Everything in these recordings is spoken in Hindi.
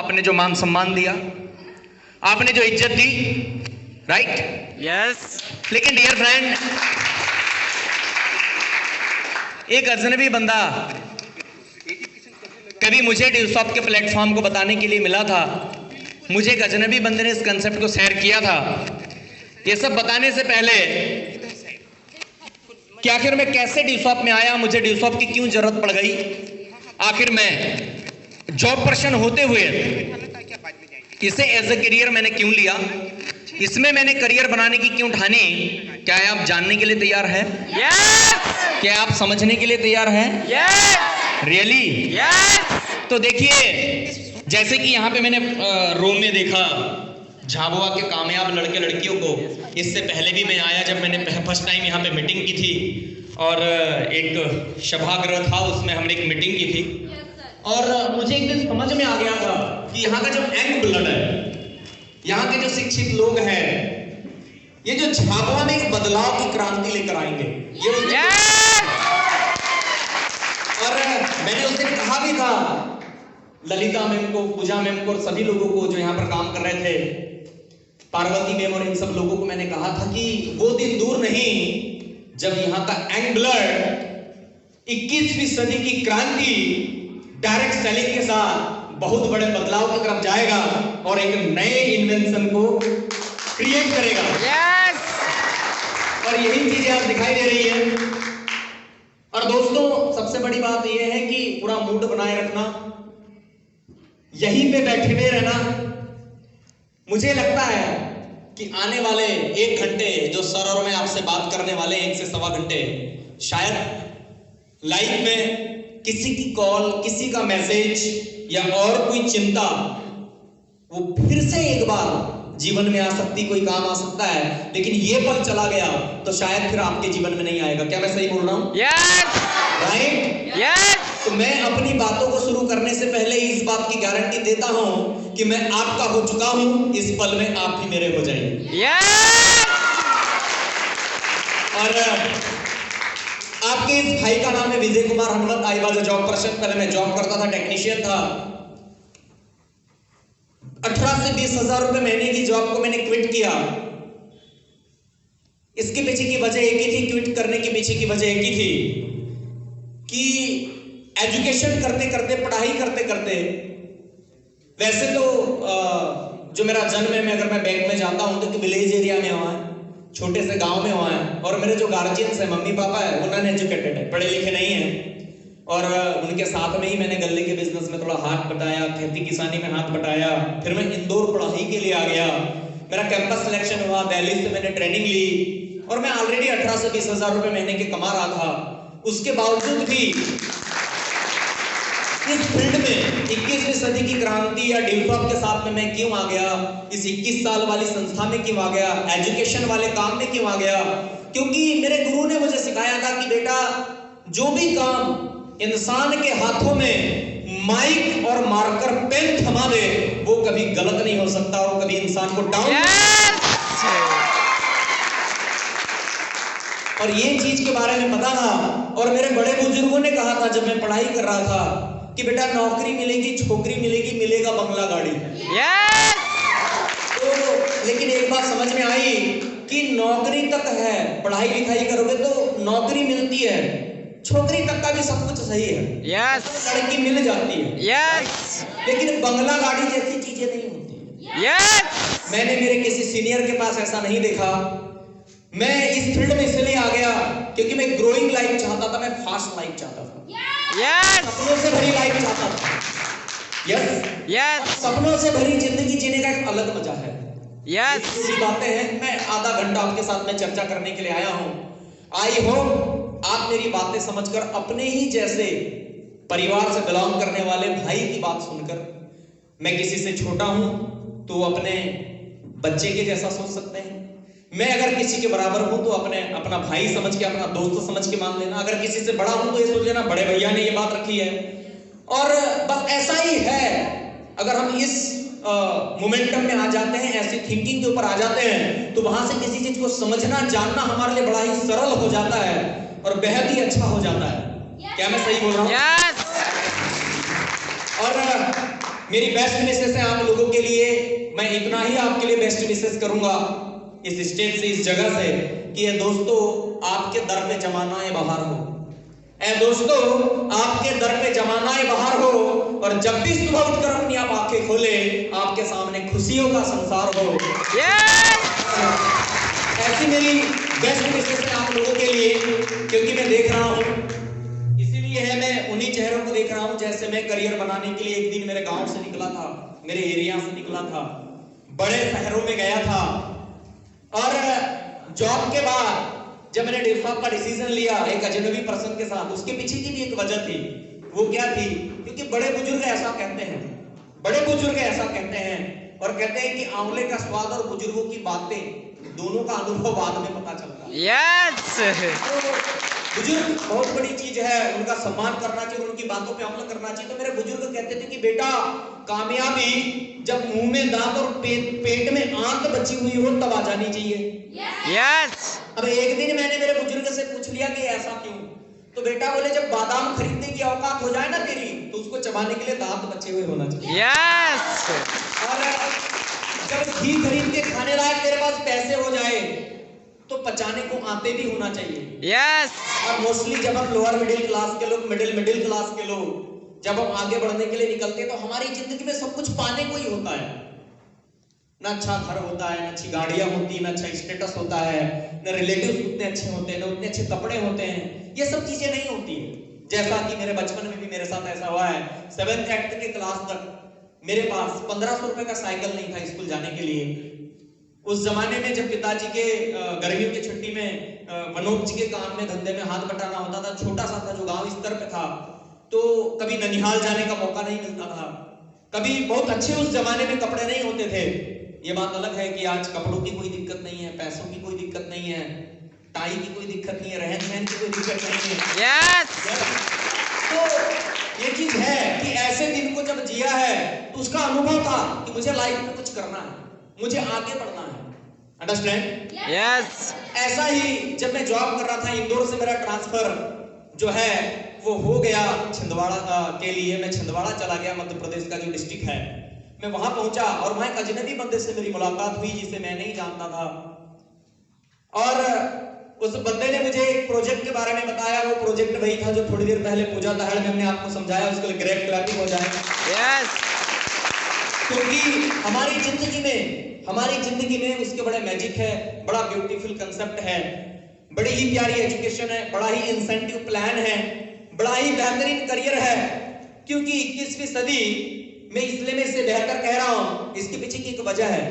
आपने जो मान सम्मान दिया, आपने जो इज्जत दी, राइट? यस। लेकिन डियर फ्रेंड, एक अजनबी बंदा कभी मुझे ड्यूसॉफ्ट के प्लेटफॉर्म को बताने के लिए मिला था। मुझे एक अजनबी बंदे ने इस कंसेप्ट को शेयर किया था। ये सब बताने से पहले कि आखिर मैं कैसे ड्यूसॉफ्ट में आया, मुझे ड्यूसॉफ्ट की क्यों जरूरत पड़ गई, आखिर मैं जॉब पर्सन होते हुए इसे एज ए करियर मैंने क्यों लिया, इसमें मैंने करियर बनाने की क्यों ठानी, क्या आप जानने के लिए तैयार हैं? यस। क्या आप समझने के लिए तैयार हैं? यस। रियली? यस। तो देखिए, जैसे कि यहाँ पे मैंने रोम में देखा झाबुआ के कामयाब लड़के लड़कियों को। इससे पहले भी मैं आया जब मैंने फर्स्ट टाइम यहाँ पे मीटिंग की थी, और एक सभागृह था, उसमें हमने एक मीटिंग की थी, और मुझे एक दिन समझ में आ गया था कि यहाँ का जो यंग ब्लड है, यहाँ के जो शिक्षित लोग हैं, ये जो झाबुआ में एक बदलाव की क्रांति लेकर आएंगे। ये और मैंने उस दिन कहा भी था ललिता मैम को, पूजा मैम को और सभी लोगों को जो यहाँ पर काम कर रहे थे, पार्वती मैम और इन सब लोगों को मैंने कहा था कि वो दिन दूर नहीं जब यहाँ का यंग ब्लड 21वीं सदी की क्रांति डायरेक्ट सेलिंग के साथ बहुत बड़े बदलाव की तरफ जाएगा और एक नए इन्वेंशन को क्रिएट करेगा। यस। और यही चीजें आप दिखाई दे रही है। और दोस्तों, सबसे बड़ी बात यह है कि पूरा मूड बनाए रखना, यहीं पे बैठे हुए रहना। मुझे लगता है कि आने वाले 1 घंटे जो सर और मैं आपसे बात करने वाले 1 से सवा घंटे, शायद लाइफ में किसी की कॉल, किसी का मैसेज या और कोई चिंता वो फिर से एक बार जीवन में आ सकती, कोई काम आ सकता है, लेकिन ये पल चला गया तो शायद फिर आपके जीवन में नहीं आएगा। क्या मैं सही बोल रहा हूं? यस। राइट? यस। तो मैं अपनी बातों को शुरू करने से पहले इस बात की गारंटी देता हूं कि मैं आपका हो चुका हूं, इस पल में आप भी मेरे हो जाएंगे। यस। और आपके इस भाई का नाम है Vijay Kumar Hanumat. I was a job person. पहले मैं जॉब करता था, टेक्नीशियन था। 18 से 20 हजार रुपए महीने की जॉब को मैंने क्विट किया। इसके पीछे की वजह एक ही थी, क्विट करने के पीछे की वजह एक ही थी कि एजुकेशन करते करते, पढ़ाई करते करते, वैसे तो जो मेरा जन्म है, मैं अगर मैं बैंक में जाता हूं तो विलेज एरिया में हुआ है, छोटे से गांव में हुआ है, और मेरे जो गार्जियंस है, मम्मी पापा है, वो नॉन एजुकेटेड है, पढ़े लिखे नहीं है। और उनके साथ में ही मैंने गल्ले के बिजनेस में थोड़ा हाथ बटाया, खेती किसानी में हाथ बटाया। फिर मैं इंदौर पढ़ाई के लिए आ गया, मेरा कैंपस सिलेक्शन हुआ, दिल्ली से मैंने ट्रेनिंग ली, और मैं ऑलरेडी 18 से 20 हजार रुपए महीने के कमा रहा था। उसके बावजूद भी इस फील्ड में 21वीं सदी की क्रांति या ड्यूसॉफ्ट के साथ में मैं क्यों आ गया, इस 21 साल वाली संस्था में क्यों आ गया, एजुकेशन वाले काम में क्यों आ गया? क्योंकि मेरे गुरु ने मुझे सिखाया था कि बेटा, जो भी काम इंसान के हाथों में माइक और मार्कर पेन थमा दे, वो कभी गलत नहीं हो सकता और कभी इंसान को डाउन। और ये चीज के बारे में पता था, और मेरे बड़े बुजुर्गों ने कहा था जब मैं पढ़ाई कर रहा था कि बेटा, नौकरी मिलेगी, छोकरी मिलेगी, मिलेगा बंगला गाड़ी। तो लेकिन एक बात समझ में आई कि नौकरी तक है, पढ़ाई लिखाई करोगे तो नौकरी मिलती है, छोकरी तक का भी सब कुछ सही है, यस, लड़की मिल जाती है, यस, लेकिन बंगला गाड़ी जैसी चीजें नहीं होती। यस। मैंने मेरे किसी सीनियर के पास ऐसा नहीं देखा। मैं इस फील्ड में इसलिए आ गया क्योंकि मैं ग्रोइंग लाइफ चाहता था, मैं फास्ट लाइफ चाहता था, यस, सपनों से भरी लाइफ चाहता था। यस, यस, सपनों से भरी जिंदगी जीने का एक अलग मजा है। यस। ये बातें हैं, मैं आधा घंटा आपके साथ में चर्चा करने के लिए आया हूं। आई होप आप मेरी बातें समझकर अपने ही जैसे परिवार से बिलोंग करने वाले भाई की बात सुनकर, मैं किसी से छोटा हूं तो अपने बच्चे के जैसा सोच सकते हैं, मैं अगर किसी के बराबर हूं तो अपना भाई समझ के, अपना दोस्त समझ के मान लेना, अगर किसी से बड़ा हूं तो ये सोच लेना बड़े भैया ने ये बात रखी है। और बस ऐसा ही है, अगर हम इस मोमेंटम में आ जाते हैं, ऐसी थिंकिंग के ऊपर आ जाते हैं, तो वहां से किसी चीज को समझना, जानना हमारे लिए बड़ा ही सरल हो जाता है और बेहद ही अच्छा हो जाता है। क्या मैं सही बोल रहा हूं? यस। और मेरी बेस्ट विशेस है आप लोगों के लिए। मैं इतना ही आपके लिए बेस्ट विशेस करूंगा इस स्टेज से, इस जगह से, कि ये दोस्तों आपके दर पे जमाना है बहार हो। ऐ दोस्तों आपके दर पे जमाना है बहार हो, और जब भी सुबह उठकर अपनी आप आंखें खोले आपके सामने खुशियों का संसार हो। ऐसी मेरी बेस्ट विशेस है आप लोगों के लिए, क्योंकि मैं देख रहा हूं, इसीलिए है मैं उन्हीं चेहरों को देख रहा हूं। जैसे मैं करियर बनाने के लिए एक दिन मेरे गांव से निकला था, मेरे एरिया से निकला था, बड़े शहरों में गया था, और जॉब के बाद जब मैंने डिफॉल्ट का डिसीजन लिया एक अजनबी पर्सन के साथ, उसके पीछे की भी एक वजह थी। वो क्या थी? क्योंकि बड़े बुजुर्ग ऐसा कहते हैं, बड़े बुजुर्ग ऐसा कहते हैं, और कहते हैं कि आंवले का स्वाद और बुजुर्गों की बातें दोनों का अनुभव बाद में पता चलता है। यस। तो बुजुर्ग बहुत बड़ी चीज है, उनका सम्मान करना चाहिए, उनकी बातों पे अमल करना चाहिए। तो मेरे बुजुर्ग कहते थे कि बेटा कामयाबी जब मुंह में दांत और पेट में आंत बची हुई हो तब आ जानी चाहिए। यस। अब एक दिन मैंने मेरे बुजुर्ग से पूछ लिया कि ऐसा क्यों? तो बेटा बोले जब बादाम खरीदने की औकात हो जाए ना तेरी, तो उसको चबाने के लिए दांत बचे हुए होना चाहिए। यस। और जब घी खरीद के खाने लायक तेरे पास पैसे हो जाए तो पचाने को आते भी होना चाहिए। यस। और मोस्टली जब हम लोअर मिडिल क्लास के लोग, मिडिल क्लास के लोग जब हम आगे बढ़ने के लिए निकलते हैं तो हमारी जिंदगी में सब कुछ पाने को ही होता है। ना अच्छा घर होता है, ना अच्छी गाड़ियां होती है, ना अच्छा स्टेटस होता है, ना रिलेटिव्स उतने अच्छे होते हैं, ना उतने अच्छे कपड़े होते हैं। ये सब चीजें नहीं होती है। जैसा कि मेरे बचपन में भी मेरे साथ ऐसा हुआ है। 7th 8th के क्लास तक मेरे पास 1500 रुपए का साइकिल नहीं था स्कूल जाने के लिए। उस जमाने में जब पिताजी के गर्मियों की छुट्टी में मनोज जी के काम में धंधे में हाथ बटाना होता था, छोटा सा था जो गांव स्तर पे था, तो कभी ननिहाल जाने का मौका नहीं मिलता था, कभी बहुत अच्छे उस जमाने में कपड़े नहीं होते थे। ये बात अलग है कि आज कपड़ों की कोई दिक्कत नहीं है, पैसों की कोई दिक्कत नहीं है, टाई की कोई दिक्कत नहीं है, रहन सहन की कोई दिक्कत नहीं है। यस। तो ये चीज है कि ऐसे दिन को जब जिया है तो उसका अनुभव था कि मुझे लाइफ में कुछ करना है, मुझे आगे बढ़ना है। अंडरस्टैंड? यस। ऐसा ही जब मैं जॉब कर रहा था, इंदौर से मेरा ट्रांसफर जो है वो हो गया छिंदवाड़ा के लिए। मैं छिंदवाड़ा चला गया, मध्य प्रदेश का जो डिस्ट्रिक्ट है। मैं वहां पहुंचा और वहां एक अजनबी बंदे से मेरी मुलाकात हुई जिसे मैं नहीं जानता था, और उस बंदे ने मुझे एक प्रोजेक्ट के बारे में बताया। वो प्रोजेक्ट वही था जो थोड़ी देर पहले पूजा दहाड़ में हमने आपको समझाया, उसके लिए ग्रेट क्लैपिंग हो जाए। यस। क्योंकि हमारी जिंदगी में उसके बड़े मैजिक है, बड़ा ब्यूटीफुल कंसेप्ट है, बड़ी ही प्यारी एजुकेशन है, बड़ा ही इंसेंटिव प्लान है, बड़ा ही बेहतरीन करियर है। क्योंकि 21वीं सदी में इसलिए मैं इसे बेहतर कह रहा हूं, इसके पीछे की एक वजह है।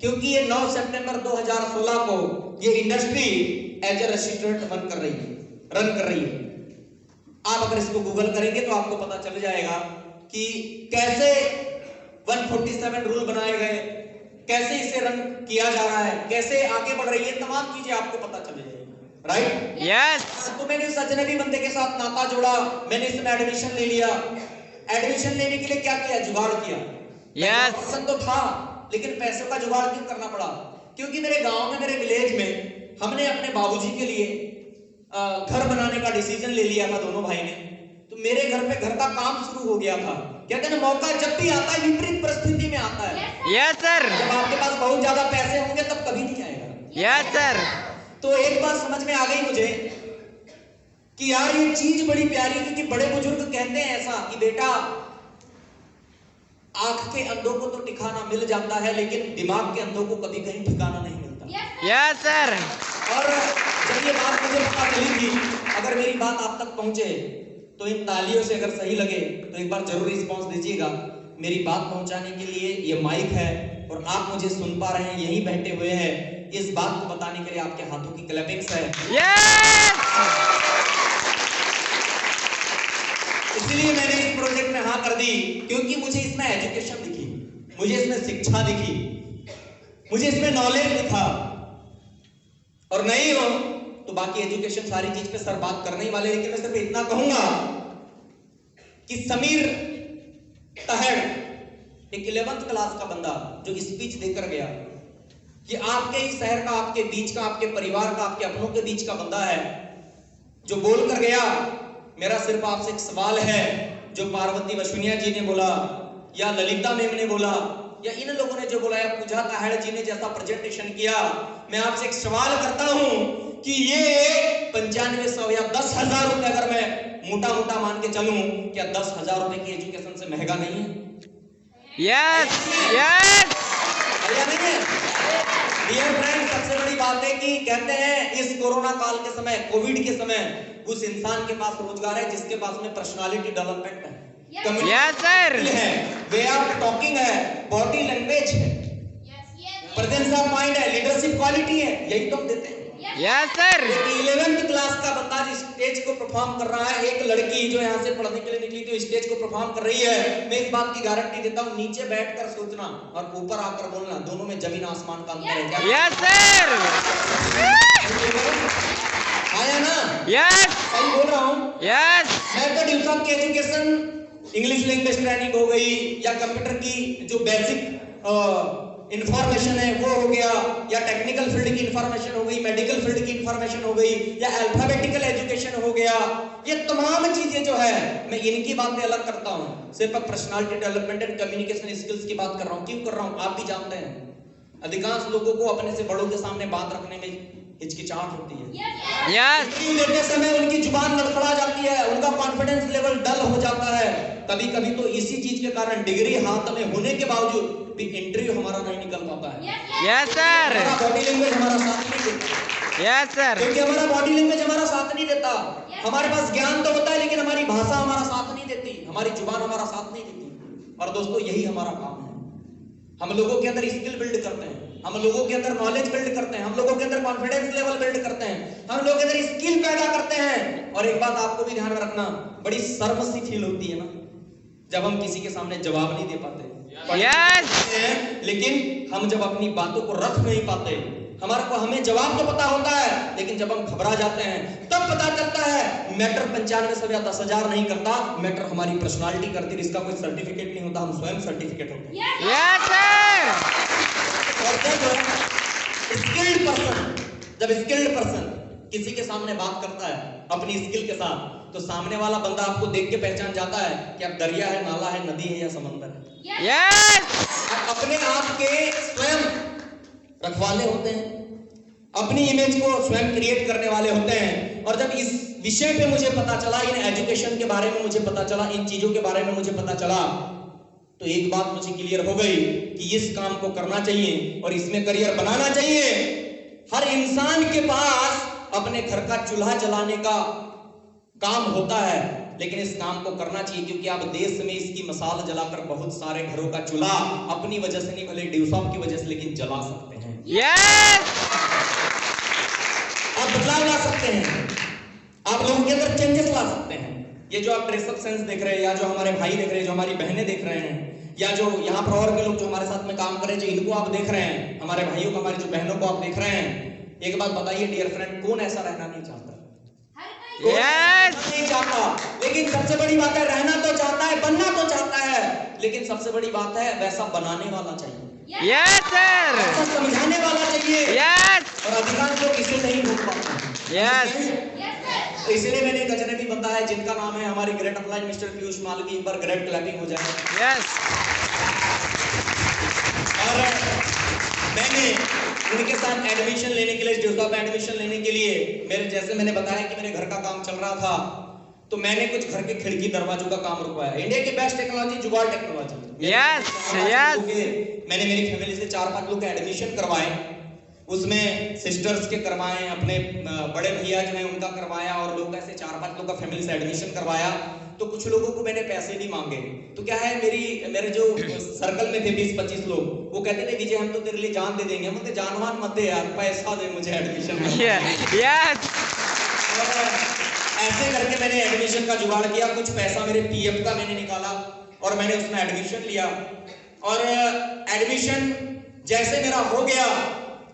क्योंकि ये 9 सितंबर 2016 को ये industry as a restaurant run कर रही है। आप अगर इसको गूगल करेंगे तो आपको पता चल जाएगा कि कैसे 147 रूल बनाए गए, कैसे इसे रन किया जा रहा है, कैसे आगे बढ़ रही है, तमाम चीजें आपको पता चल जाएगी। राइट? यस। तो मैंने उस अजनबी बंदे के साथ नाता जोड़ा, मैंने इसमें एडमिशन ले लिया। एडमिशन लेने के लिए क्या किया? जुगाड़ किया। यस। पसंद तो था, लेकिन पैसों का जुगाड़ क्यों करना पड़ा? क्योंकि मेरे गांव में, मेरे विलेज में हमने अपने बाबूजी के लिए घर बनाने का डिसीजन ले लिया था दोनों भाई ने। तो मेरे घर पे घर का काम शुरू हो गया था। कहते हैं मौका जब भी आता है विपरीत परिस्थिति में आता है। Yes sir. जब आपके पास बहुत ज्यादा पैसे होंगे तब कभी नहीं आएगा। Yes sir. तो एक बात समझ में आ गई मुझे कि यार ये चीज बड़ी प्यारी, क्योंकि बड़े बुजुर्ग कहते हैं ऐसा कि बेटा आंख के अंधों को तो ठिकाना मिल जाता है, लेकिन दिमाग के अंधों को कभी कहीं ठिकाना नहीं मिलता। Yes sir. और जब ये बात मुझे पता चली थी, अगर मेरी बात आप तक पहुंचे तो इन तालियों से अगर सही लगे तो एक बार जरूर रिस्पॉन्स दीजिएगा। मेरी बात पहुंचाने के लिए ये माइक है और आप मुझे सुन पा रहे हैं, यहीं बैठे हुए हैं। इस बात को बताने के लिए आपके हाथों की क्लैपिंग्स है। यस। इसलिए मैंने इस प्रोजेक्ट में हाँ कर दी, क्योंकि मुझे इसमें एजुकेशन दिखी, मुझे इसमें शिक्षा दिखी, मुझे इसमें नॉलेज दिखा। और नहीं हो तो बाकी एजुकेशन सारी चीज पे सर बात करने ही वाले, लेकिन मैं सिर्फ इतना कहूंगा कि समीर तहड़ एक 11th क्लास का बंदा जो स्पीच देकर गया, ये आपके ही शहर का, आपके बीच का, आपके परिवार का, आपके अपनों के बीच का बंदा है जो बोल कर गया। मेरा सिर्फ आपसे एक सवाल है जो पार्वती वशुनिया जी ने बोला या ललिता मैम ने बोला या इन लोगों ने जो बोला या पूजा ताहेड़ जी ने जैसा प्रेजेंटेशन किया, मैं आपसे एक सवाल करता हूं कि ये 9500 या 10,000 रुपए अगर मैं मोटा मोटा मान के चलूं, क्या 10,000 रुपए की एजुकेशन से महंगा नहीं है? यस यस या नहीं है? डियर फ्रेंड, सबसे बड़ी बात है कि कहते हैं इस कोरोना काल के समय, कोविड के समय, उस इंसान के पास रोजगार है जिसके पास में पर्सनालिटी डेवलपमेंट है, यस सर है, वे ऑफ टॉकिंग है, बॉडी लैंग्वेज है, प्रेजेंस ऑफ माइंड है, लीडरशिप क्वालिटी है, यही तो हम देते हैं। यस सर 11th क्लास का बंदा जिस स्टेज को परफॉर्म कर रहा है, एक लड़की जो यहाँ से पढ़ने के लिए निकली थी स्टेज को परफॉर्म कर रही है, मैं इस बात की गारंटी देता हूँ नीचे बैठकर सोचना और ऊपर आकर बोलना, दोनों में जमीन आसमान का अंतर है। क्या यस सर आया ना? यस सही बोल रहा हूँ? Yes method use of education, English language training हो गई या कंप्यूटर की जो बेसिक इंफॉर्मेशन है वो हो गया, या टेक्निकल फील्ड की इंफॉर्मेशन हो गई, मेडिकल फील्ड की इंफॉर्मेशन हो गई, या अल्फाबेटिकल एजुकेशन हो गया, ये तमाम चीजें जो है मैं इनकी बातें अलग करता हूँ, सिर्फ personality development and communication skills की बात कर रहा हूँ। क्यों कर रहा हूँ? आप भी जानते हैं अधिकांश लोगों को अपने से बड़ों के सामने बात रखने में हिचकिचाहट होती है, यस लेते समय उनकी जुबान लड़खड़ा जाती है, उनका कॉन्फिडेंस लेवल डल हो जाता है। कभी कभी तो इसी चीज के कारण डिग्री हाथ में होने के बावजूद भी इंटरव्यू हमारा नहीं निकल पाता है। यस सर बॉडी लैंग्वेज हमारा साथ नहीं देता, यस सर क्योंकि हमारा बॉडी लैंग्वेज हमारा साथ नहीं देता। हमारे पास ज्ञान तो होता है लेकिन हमारी भाषा हमारा साथ नहीं देती, हमारी जुबान हमारा साथ नहीं देती। और दोस्तों यही हमारा काम है, हम लोगों के अंदर स्किल बिल्ड करते हैं, हम लोगों के अंदर नॉलेज बिल्ड करते हैं, हम लोगों के अंदर कॉन्फिडेंस लेवल बिल्ड करते हैं, हम लोगों के अंदर स्किल पैदा करते हैं। और एक बात आपको भी ध्यान में रखना, बड़ी शर्म सी फील होती है ना जब हम किसी के सामने जवाब नहीं दे पाते, यस लेकिन हम जब अपनी बातों को रख नहीं पाते, हमें जवाब तो पता होता है लेकिन जब हम घबरा जाते हैं तब पता चलता है मैटर 9500 या 10,000 नहीं करता, मैटर हमारी पर्सनालिटी करती है। इसका कोई सर्टिफिकेट नहीं होता, हम स्वयं सर्टिफिकेट होते हैं। यस सर और स्किल्ड पर्सन, जब स्किल्ड पर्सन किसी के सामने बात करता है अपनी स्किल के साथ, तो सामने वाला बंदा आपको देख के पहचान जाता है कि आप दरिया है, नाला है, नदी है या समंदर है। यस आप अपने आप के स्वयं रखवाले होते हैं, अपनी इमेज को स्वयं क्रिएट करने वाले होते हैं। और जब इस विषय पे मुझे पता चला, इन एजुकेशन के बारे में मुझे पता चला, इन चीजों के बारे में मुझे पता चला, तो एक बात मुझे क्लियर हो गई कि इस काम को करना चाहिए और इसमें करियर बनाना चाहिए। हर इंसान के पास अपने घर का चूल्हा जलाने का काम होता है, लेकिन इस काम को करना चाहिए क्योंकि आप देश में इसकी मिसाल जलाकर बहुत सारे घरों का चूल्हा अपनी वजह से नहीं, भले ड्यूसॉफ की वजह से, लेकिन जला सकते हैं। यस आप बदलाव ला सकते हैं, आप लोगों के अंदर चेंजेस ला सकते हैं। ये जो आप ड्रेसअप सेंस देख रहे हैं, या जो हमारे भाई देख रहे हैं, जो हमारी बहनें देख रहे हैं, या जो यहाँ पर और के लोग जो हमारे साथ में काम कर रहे हैं, जो इनको आप देख रहे हैं, हमारे भाइयों को, हमारी जो बहनों को आप देख रहे हैं, एक बात बताइए डियर फ्रेंड, कौन ऐसा रहना नहीं चाहता? यस नहीं चाहता, लेकिन सबसे बड़ी बात है रहना तो चाहता है, बनना तो चाहता है, लेकिन सबसे बड़ी बात है वैसा बनाने वाला चाहिए, यस सर वैसा समझाने वाला चाहिए। यस और अधिकांश लोग इसे नहीं भूल पाते। यस तो इसलिए मैंने एक अजनबी बंदा है जिनका नाम है हमारे great upline mister Piyush Malvi, एक बार ग्रेट क्लैपिंग हो जाए। यस और मैंने उनके साथ एडमिशन लेने के लिए, ड्यूसॉफ एडमिशन लेने के लिए, मेरे जैसे मैंने बताया कि मेरे घर का काम चल रहा था, तो मैंने कुछ घर के खिड़की दरवाजों का काम रुकवाया। इंडिया की बेस्ट टेक्नोलॉजी जुगाड़ टेक्नोलॉजी। यस यस मैंने मेरी फैमिली से 4-5 लोग का एडमिशन करवाए, उसमें सिस्टर्स के करवाए, अपने बड़े भैया जो हैं उनका करवाया, और लोग ऐसे 4-5 लोग का फैमिली से एडमिशन करवाया। तो कुछ लोगों को मैंने पैसे भी मांगे, तो क्या है मेरे जो सर्कल में थे 20-25 लोग, वो कहते थे विजय हम तो तेरे लिए जान दे देंगे। हम बोलते जानवान मत दे यार, पैसा दे मुझे एडमिशन में। यस ऐसे करके मैंने एडमिशन का जुगाड़ किया, कुछ पैसा मेरे पीएफ का मैंने निकाला और मैंने उसमें एडमिशन लिया। और एडमिशन जैसे मेरा हो गया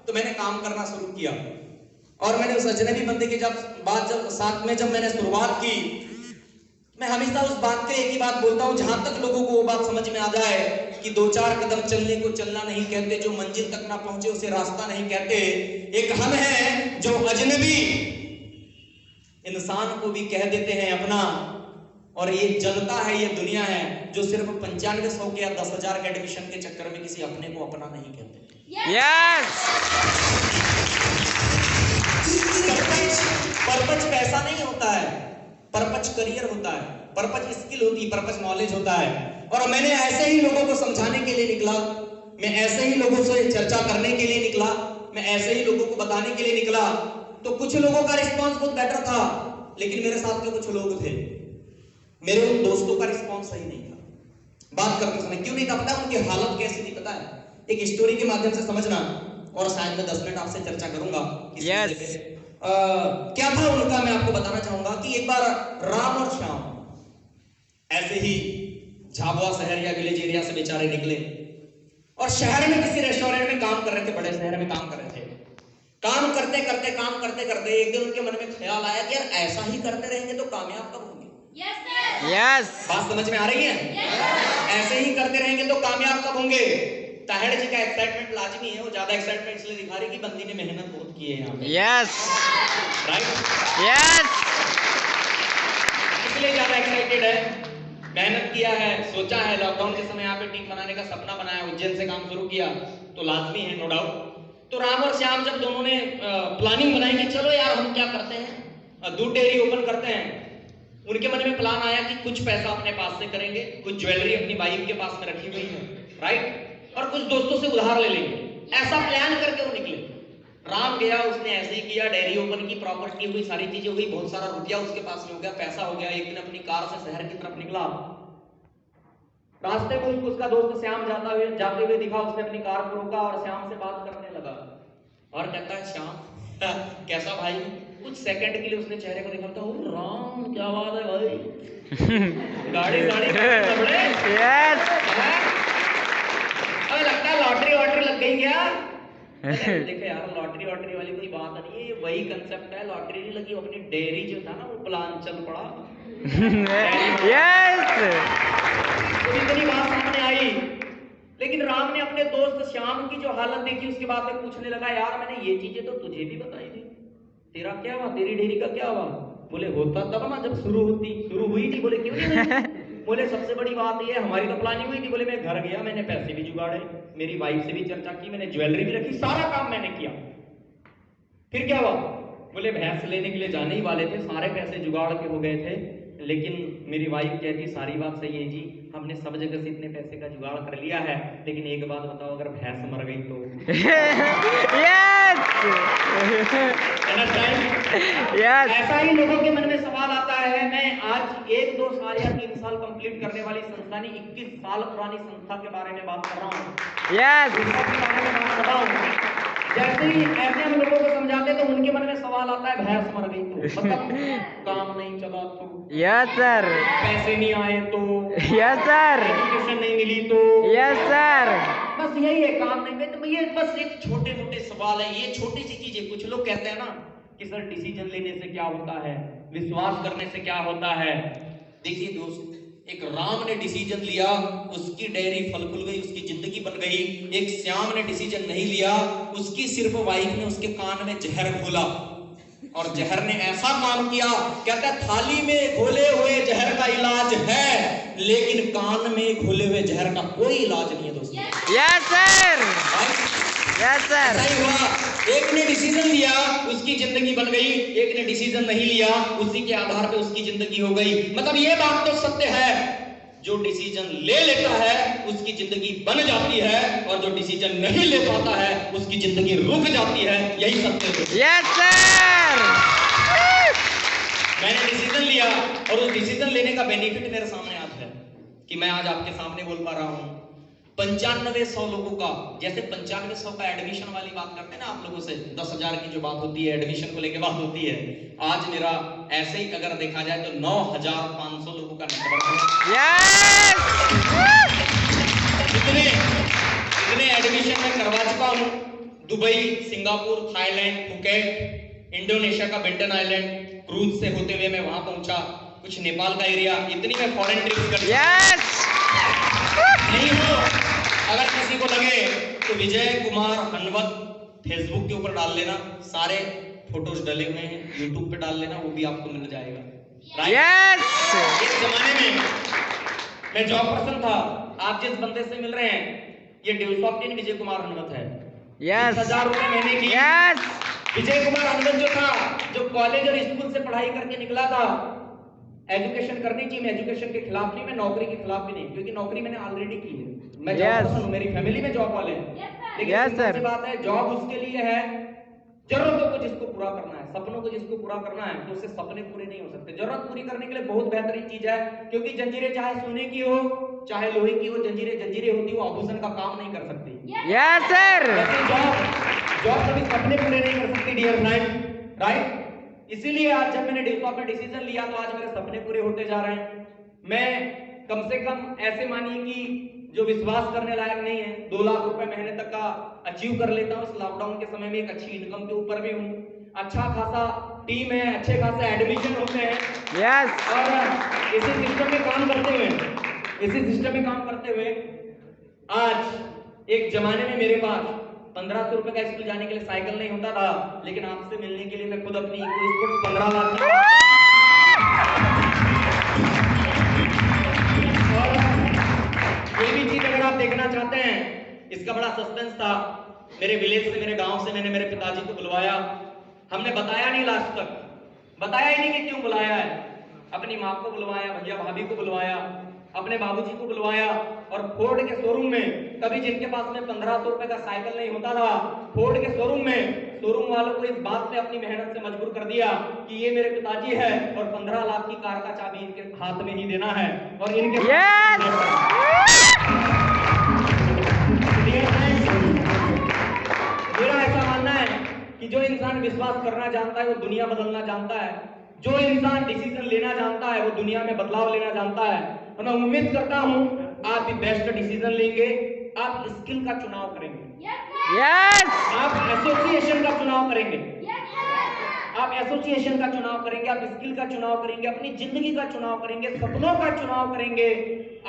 तो मैंने काम करना शुरू किया, और मैंने उस अजनबी बंदे के साथ में जब मैंने शुरुआत की, मैं हमेशा उस बात के एक ही बात बोलता हूं, जहां तक लोगों को वो बात समझ में आ जाए कि 2-4 कदम चलने को चलना नहीं कहते, जो मंजिल तक ना पहुंचे उसे रास्ता नहीं कहते। एक हम हैं जो अजनबी इंसान को भी कह देते हैं अपना, और ये जनता है, ये दुनिया है जो सिर्फ 9500 के या 10,000 के एडमिशन के चक्कर में किसी अपने को अपना नहीं कहते। यस। परपच पैसा नहीं होता है, परपच करियर होता है, परपच स्किल होती है, परपच नॉलेज होता है। और मैंने ऐसे ही लोगों को समझाने के लिए निकला, मैं ऐसे ही लोगों से चर्चा करने के लिए निकला, मैं ऐसे ही लोगों को बताने के लिए निकला। तो कुछ लोगों का रिस्पांस बहुत बेटर था, लेकिन मेरे साथ के कुछ लोग थे, मेरे उन दोस्तों का रिस्पांस सही नहीं था। बात करते समय क्यों नहीं था पता, उनकी हालत कैसी थी पता है? एक स्टोरी के माध्यम से समझना, और शायद मैं 10 मिनट आपसे चर्चा करूंगा। यस। क्या था उनका, मैं आपको बताना चाहूंगा कि एक बार राम और श्याम ऐसे ही झाबुआ शहर या विलेज एरिया से बेचारे निकले और शहर में किसी रेस्टोरेंट में काम कर रहे थे, बड़े शहर में काम कर रहे थे। काम करते करते एक दिन उनके मन में ख्याल आया कि यार ऐसा ही करते रहेंगे तो कामयाब कब होंगे? यस। बात समझ में आ रही है? ऐसे ही करते रहेंगे तो कामयाब कब होंगे? ताहेड़ जी का एक्साइटमेंट लाजमी है, वो ज्यादा एक्साइटमेंट इसलिए दिखा रही कि बंदी ने मेहनत बहुत की है यहाँ पे। यस। राइट? यस। इसलिए ज्यादा एक्साइटेड है, मेहनत किया है, सोचा है, लॉकडाउन के समय यहाँ पे टीम बनाने का सपना बनाया, उज्जैन से काम शुरू किया, तो लाजमी है, नो डाउट। तो राम और श्याम जब दोनों ने प्लानिंग बनाई कि चलो यार हम क्या करते हैं, दूध डेयरी ओपन करते हैं। उनके मन में प्लान आया कि कुछ पैसा अपने पास से करेंगे, कुछ ज्वेलरी अपनी वाइफ के पास में रखी हुई है, राइट, और कुछ दोस्तों से उधार ले लेंगे। ऐसा प्लान करके वो निकले। राम गया, उसने ऐसे ही किया, डेयरी ओपन की, प्रॉपर्टी हुई, सारी चीजें हुई, बहुत सारा रुपया उसके पास में हो गया, पैसा हो गया। एक दिन अपनी कार से शहर की तरफ निकला, रास्ते में उसको उसका दोस्त श्याम जाते हुए दिखा। उसने अपनी कार को रोका और श्याम से बात करने लगा और कहता है, श्याम कैसा भाई? कुछ सेकंड के लिए उसने चेहरे को देखा, तो राम क्या बात है भाई, गाड़ी यस। अबे लगता है लॉटरी वॉटरी लग गई क्या? देखे यार, लॉटरी वॉटरी वाली कोई बात नहीं है, वही कंसेप्ट है, लॉटरी नहीं लगी, अपनी डेयरी जो था ना वो प्लान चल पड़ा। यस। तो इतनी बात सामने आई, लेकिन राम ने अपने दोस्त श्याम की जो हालत देखी, उसके बाद में पूछने लगा, यार मैंने ये चीजें तो तुझे भी बताई थी, तेरा क्या हुआ, तेरी डेयरी का क्या हुआ? बोले होता तब ना जब शुरू हुई थी। बोले क्यों नहीं? बोले सबसे बड़ी बात ये, हमारी तो प्लानिंग हुई थी। बोले मैं घर गया, मैंने पैसे भी जुगाड़े, मेरी वाइफ से भी चर्चा की, मैंने ज्वेलरी भी रखी, सारा काम मैंने किया। फिर क्या हुआ? बोले भैंस लेने के लिए जाने ही वाले थे, सारे पैसे जुगाड़ के हो गए थे, लेकिन मेरी वाइफ कहती सारी बात सही है जी, हमने सब जगह से इतने पैसे का जुगाड़ कर लिया है, लेकिन एक बात बताओ, अगर भैंस मर गई तो? यस। ऐसा ही लोगों के मन में सवाल आता है। मैं आज 1, 2 साल या 3 साल कंप्लीट करने वाली संस्था नहीं, 21 साल पुरानी संस्था के बारे में बात कर रहा हूँ। यस। जैसे ही ऐसे हम लोगों को समझाते तो उनके मन में सवाल आता है, भैंस मर गई तो, मतलब काम नहीं चला तो, यस सर, पैसे नहीं आए तो, यस सर, एजुकेशन नहीं मिली तो, यस सर, बस यही है, काम नहीं मिले तो। ये बस एक छोटे मोटे सवाल है, ये छोटी सी चीजें। कुछ लोग कहते हैं ना कि सर डिसीजन लेने से क्या होता है, विश्वास करने से क्या होता है। देखिए दोस्त, एक राम ने डिसीजन लिया, उसकी डेयरी फल फूल गई, उसकी जिंदगी बन गई। एक श्याम ने डिसीजन नहीं लिया, उसकी सिर्फ वाइफ ने उसके कान में जहर घोला, और जहर ने ऐसा काम किया, कहता है थाली में घोले हुए जहर का इलाज है, लेकिन कान में घोले हुए जहर का कोई इलाज नहीं है दोस्तों। Yes sir, yes sir. ऐसा ही हुआ, एक ने डिसीजन लिया, उसकी जिंदगी बन गई, एक ने डिसीजन नहीं लिया, उसी के आधार पे उसकी जिंदगी हो गई। मतलब ये बात तो सत्य है, जो डिसीजन ले लेता है उसकी जिंदगी बन जाती है, और जो डिसीजन नहीं ले पाता है उसकी जिंदगी रुक जाती है। यही सत्य है। Yes sir. मैंने डिसीजन लिया, और उस डिसीजन लेने का बेनिफिट मेरे सामने आज है कि मैं आज आपके सामने बोल पा रहा हूं। 9500 लोगों का, जैसे 9500 का एडमिशन वाली बात करते हैं ना आप लोगों से, 10,000 की जो बात होती है, एडमिशन को लेके बात होती है, आज मेरा ऐसे ही अगर देखा जाए तो 9,500 लोगों का नेटवर्क है। यस। इतने एडमिशन में करवा चुका हूं। Dubai, Singapore, Thailand, Phuket, Indonesia का बेंटन आइलैंड, क्रूज से होते हुए मैं वहां पहुंचा, कुछ नेपाल का एरिया, इतनी मैं फॉरेन ट्रिप्स कर नहीं हो। अगर किसी को लगे तो विजय कुमार हनवत फेसबुक के ऊपर डाल लेना, सारे फोटोज डले हुए हैं, यूट्यूब पे डाल लेना, वो भी आपको मिल जाएगा। यस। एक जमाने में मैं जॉब पर्सन था। आप जिस बंदे से मिल रहे हैं ये ड्यूसॉफ्ट इन विजय कुमार हनुमत है। यस 20,000 रुपए महीने की। यस विजय कुमार हनुमत जो था, जो कॉलेज और स्कूल से पढ़ाई करके निकला था, एजुकेशन करनी चाहिए, मैं एजुकेशन के खिलाफ नहीं, मैं नौकरी के खिलाफ भी नहीं, क्योंकि नौकरी मैंने ऑलरेडी की है। मैं जॉब पर्सन हूं, मेरी फैमिली में जॉब वाले हैं। लेकिन सिंपल सी बात है, जॉब उसके लिए है जरूरतों को जिसको पूरा करना है, सपनों को जिसको पूरा करना है, तो उससे सपने पूरे नहीं हो सकते। जरूरत पूरी करने के लिए बहुत बेहतरीन चीज है, क्योंकि जंजीरें चाहे सोने की हो चाहे लोहे की हो, जंजीरें जंजीरें होती हो, आभूषण का काम नहीं कर सकती। यस सर लेकिन जॉब कभी सपने पूरे नहीं कर सकती डियर फ्रेंड, राइट। इसीलिए आज जब मैंने डिस्कॉप में डिसीजन लिया तो आज मेरे सपने पूरे होते जा रहे हैं। मैं कम से कम ऐसे मानिए कि जो विश्वास करने लायक नहीं है, 2 लाख रुपए महीने तक का अचीव कर लेता हूँ। इस लॉकडाउन के समय में एक अच्छी इनकम के ऊपर भी हूँ, अच्छा खासा टीम है, अच्छे खासे एडमिशन होते हैं। यस और इसी सिस्टम में काम करते हुए आज एक जमाने में मेरे पास 1500 रुपए का स्कूल जाने के लिए साइकिल नहीं होता था, लेकिन आपसे मिलने के लिए मैं खुद अपनी इको स्पोर्ट्स 15 लाख ये भी चीज अगर आप देखना चाहते हैं, इसका बड़ा सस्पेंस था। मेरे विलेज से, मेरे गांव से मैंने मेरे पिताजी को बुलवाया। हमने बताया नहीं, लास्ट तक बताया ही नहीं कि क्यों बुलाया है। अपनी माँ को बुलवाया, भैया भाभी को बुलवाया, अपने बाबूजी को बुलवाया, और फोर्ड के शोरूम में, कभी जिनके पास में 1500 रुपए का साइकिल नहीं होता था, फोर्ड के शोरूम में शोरूम वालों को इस बात पे अपनी मेहनत से मजबूर कर दिया कि ये मेरे पिताजी है और 15 लाख की कार का चाबी इनके हाथ में ही देना है और इनके मेरा ऐसा मानना है कि जो इंसान विश्वास करना जानता है वो दुनिया बदलना जानता है। जो इंसान डिसीजन लेना जानता है वो दुनिया में बदलाव लेना जानता है। और मैं उम्मीद करता हूं आप भी बेस्ट डिसीजन लेंगे। आप स्किल का चुनाव करेंगे, आप एसोसिएशन का चुनाव करेंगे, आप एसोसिएशन का चुनाव करेंगे, आप स्किल का चुनाव करेंगे, अपनी जिंदगी का चुनाव करेंगे, सपनों का चुनाव करेंगे,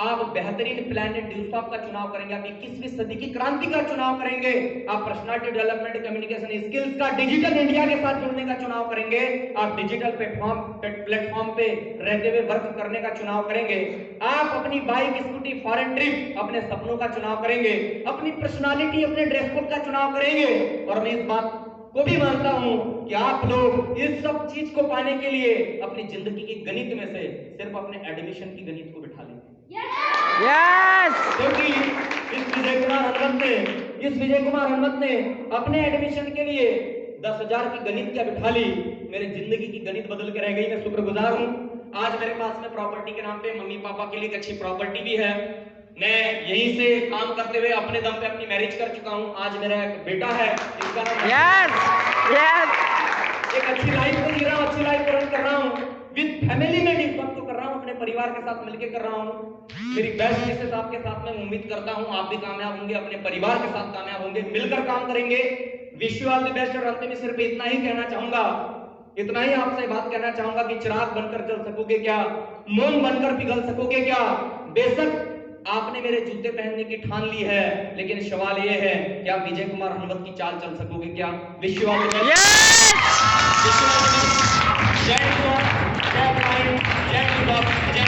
आप बेहतरीन प्लेनेट ड्यूसॉफ्ट का चुनाव करेंगे, आप 21वीं सदी की क्रांति का चुनाव करेंगे, आप पर्सनालिटी डेवलपमेंट, कम्युनिकेशन स्किल्स का, डिजिटल इंडिया के साथ जुड़ने का चुनाव करेंगे, आप डिजिटल प्लेटफॉर्म पे रहते हुए वर्क करने का चुनाव करेंगे, आप अपनी बाइक, स्कूटी, फॉरेन ट्रिप, अपने सपनों का चुनाव करेंगे, अपनी पर्सनालिटी, अपने ड्रेस कोड का चुनाव करेंगे। और मैं इस बात को भी मानता हूं कि आप लोग इस सब चीज को पाने के लिए अपनी जिंदगी की गणित में से सिर्फ अपने एडमिशन की गणित को बिठा लेंगे। क्योंकि इस विजय कुमार हनुमत ने अपने एडमिशन के लिए 10,000 की गणित क्या बिठा ली, मेरी जिंदगी की गणित बदल के रह गई। मैं शुक्रगुजार हूं। आज मेरे पास में प्रॉपर्टी के नाम पे मम्मी पापा के लिए एक अच्छी प्रॉपर्टी भी है। मैं यहीं से काम करते हुए अपने दम पे अपनी मैरिज कर चुका हूं। आज मेरा एक बेटा है जिसका नाम एक अच्छी लाइफ को जी रहा हूं, अच्छी लाइफ को रन कर रहा हूं, विद फैमिली में डिस्कस को कर रहा हूं, अपने परिवार के साथ मिलकर कर रहा हूं। मेरी बेस्ट विशेष आपके साथ में उम्मीद करता हूं आप भी कामयाब होंगे, अपने परिवार के साथ कामयाब होंगे, मिलकर काम करेंगे। Wish you all the best. और अंत में सिर्फ इतना ही कहना चाहूंगा, इतना ही आपसे बात कहना चाहूंगा कि चिराग बनकर जल सकोगे क्या, मोम बनकर पिघल सकोगे क्या। बेशक आपने मेरे जूते पहनने की ठान ली है, लेकिन सवाल यह है कि आप विजय कुमार हनुमत की चाल चल सकोगे क्या। Wish you all the best. जय हिंद, जय भारत, जय